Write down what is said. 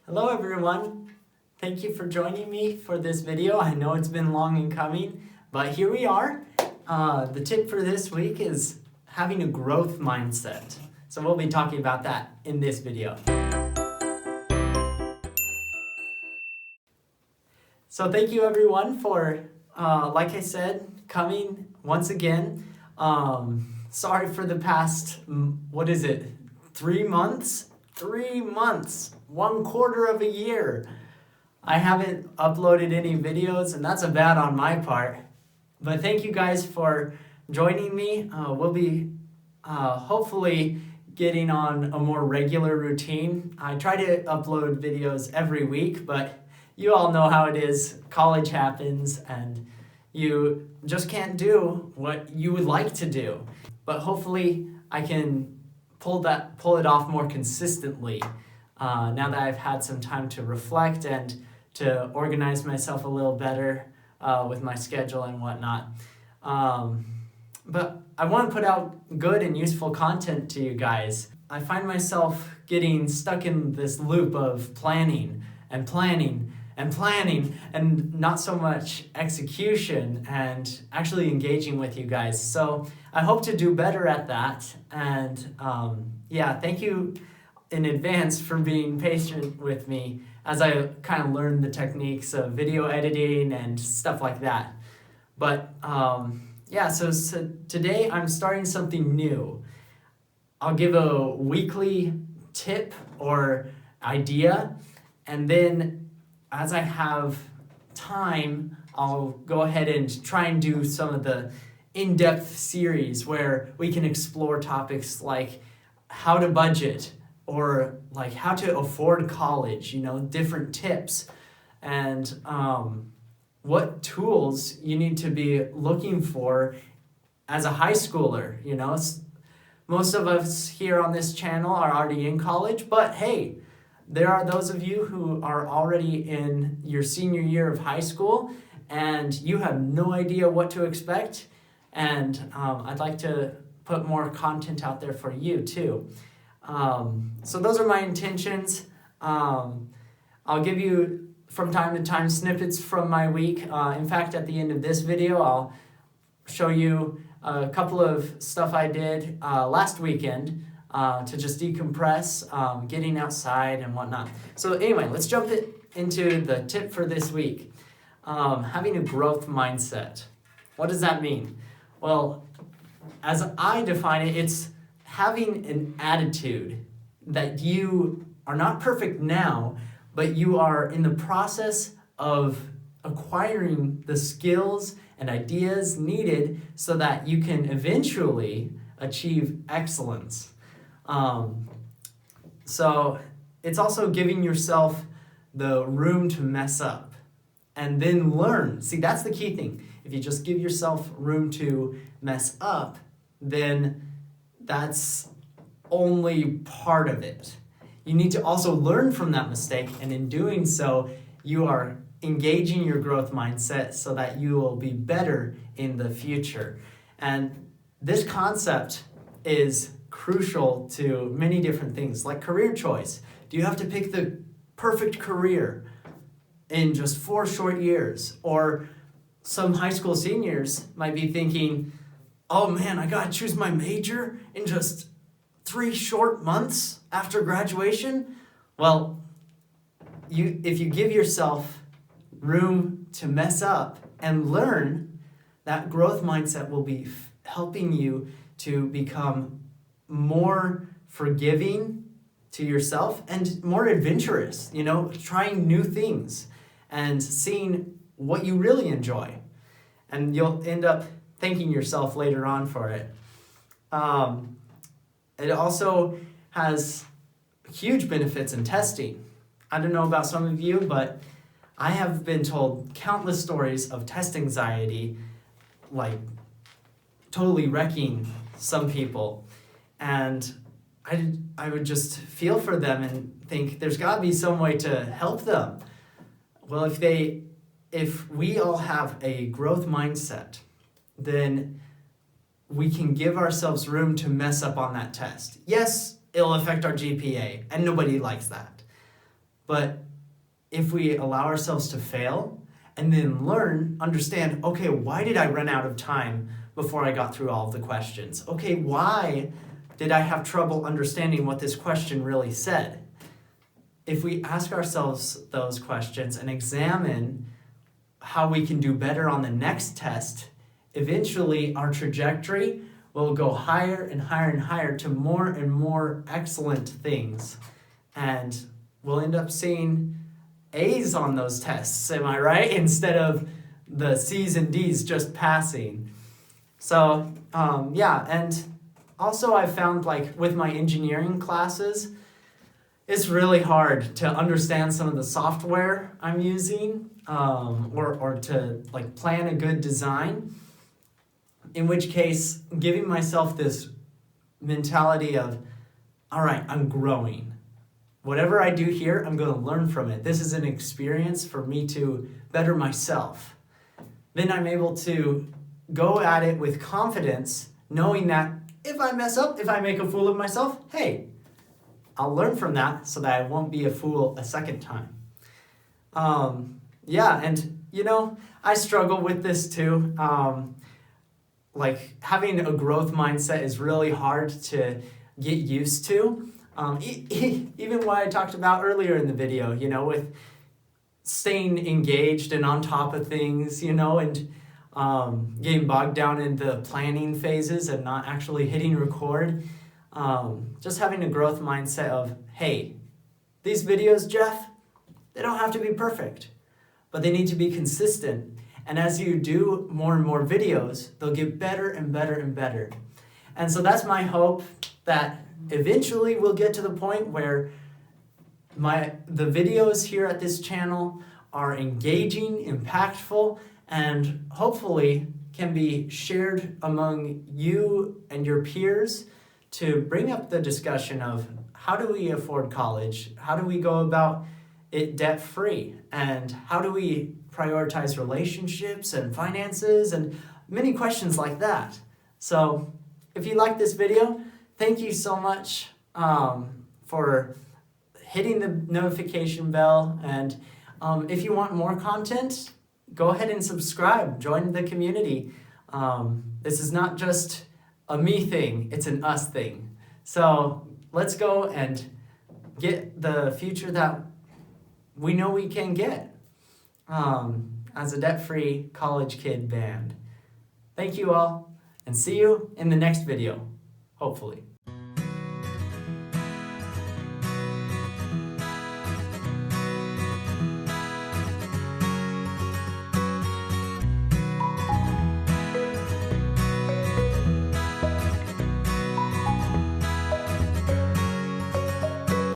Hello everyone. Thank you for joining me for this video. I know it's been long in coming, but here we are. The tip for this week is having a growth mindset. So we'll be talking about that in this video. So thank you everyone for, like I said, coming once again. Sorry for the past, 3 months? 3 months, 1/4 of a year. I haven't uploaded any videos, and that's a bad on my part. But thank you guys for joining me. We'll be hopefully getting on a more regular routine. I try to upload videos every week, but you all know how it is. College happens, and you just can't do what you would like to do. But hopefully I can pull it off more consistently now that I've had some time to reflect and to organize myself a little better with my schedule and whatnot. But I want to put out good and useful content to you guys. I find myself getting stuck in this loop of planning and planning and planning and not so much execution and actually engaging with you guys. So I hope to do better at that. And thank you in advance for being patient with me as I kind of learn the techniques of video editing and stuff like that. But so today I'm starting something new. I'll give a weekly tip or idea, and then as I have time, I'll go ahead and try and do some of the in-depth series where we can explore topics like how to budget or like how to afford college, different tips, and what tools you need to be looking for as a high schooler. Most of us here on this channel are already in college, but hey, there are those of you who are already in your senior year of high school and you have no idea what to expect. And I'd like to put more content out there for you too. So those are my intentions. I'll give you from time to time snippets from my week. In fact, at the end of this video, I'll show you a couple of stuff I did last weekend to just decompress, getting outside and whatnot. So anyway, let's jump into the tip for this week. Having a growth mindset. What does that mean? Well, as I define it, it's having an attitude that you are not perfect now, but you are in the process of acquiring the skills and ideas needed so that you can eventually achieve excellence. So it's also giving yourself the room to mess up and then learn. See, that's the key thing. If you just give yourself room to mess up, then that's only part of it. You need to also learn from that mistake, and in doing so, you are engaging your growth mindset so that you will be better in the future. And this concept is crucial to many different things, like career choice. Do you have to pick the perfect career in just 4 short years? Or some high school seniors might be thinking, oh man, I gotta choose my major in just 3 short months after graduation. Well, if you give yourself room to mess up and learn, that growth mindset will be helping you to become more forgiving to yourself and more adventurous, trying new things and seeing what you really enjoy. And you'll end up thanking yourself later on for it. It also has huge benefits in testing. I don't know about some of you, but I have been told countless stories of test anxiety, like totally wrecking some people. And I would just feel for them and think there's got to be some way to help them. Well, if we all have a growth mindset, then we can give ourselves room to mess up on that test. Yes, it'll affect our GPA, and nobody likes that. But if we allow ourselves to fail and then understand, okay, why did I run out of time before I got through all of the questions? Okay, why did I have trouble understanding what this question really said? If we ask ourselves those questions and examine how we can do better on the next test, eventually our trajectory will go higher and higher and higher to more and more excellent things. And we'll end up seeing A's on those tests, am I right? Instead of the C's and D's just passing. So, and also I found like with my engineering classes, it's really hard to understand some of the software I'm using, or to like plan a good design. In which case, giving myself this mentality of, all right, I'm growing. Whatever I do here, I'm going to learn from it. This is an experience for me to better myself. Then I'm able to go at it with confidence, knowing that if I mess up, if I make a fool of myself, hey, I'll learn from that so that I won't be a fool a second time. I struggle with this too. Like having a growth mindset is really hard to get used to. Even what I talked about earlier in the video, with staying engaged and on top of things, and getting bogged down in the planning phases and not actually hitting record. Just having a growth mindset of, hey, these videos, Jeff, they don't have to be perfect, but they need to be consistent. And as you do more and more videos, they'll get better and better and better. And so that's my hope, that eventually we'll get to the point where the videos here at this channel are engaging, impactful, and hopefully can be shared among you and your peers to bring up the discussion of how do we afford college? How do we go about it debt-free? And how do we prioritize relationships and finances and many questions like that? So if you like this video, thank you so much for hitting the notification bell. And if you want more content, go ahead and subscribe. Join the community. This is not just a me thing, it's an us thing. So let's go and get the future that we know we can get as a debt-free college kid band. Thank you all, and see you in the next video, hopefully.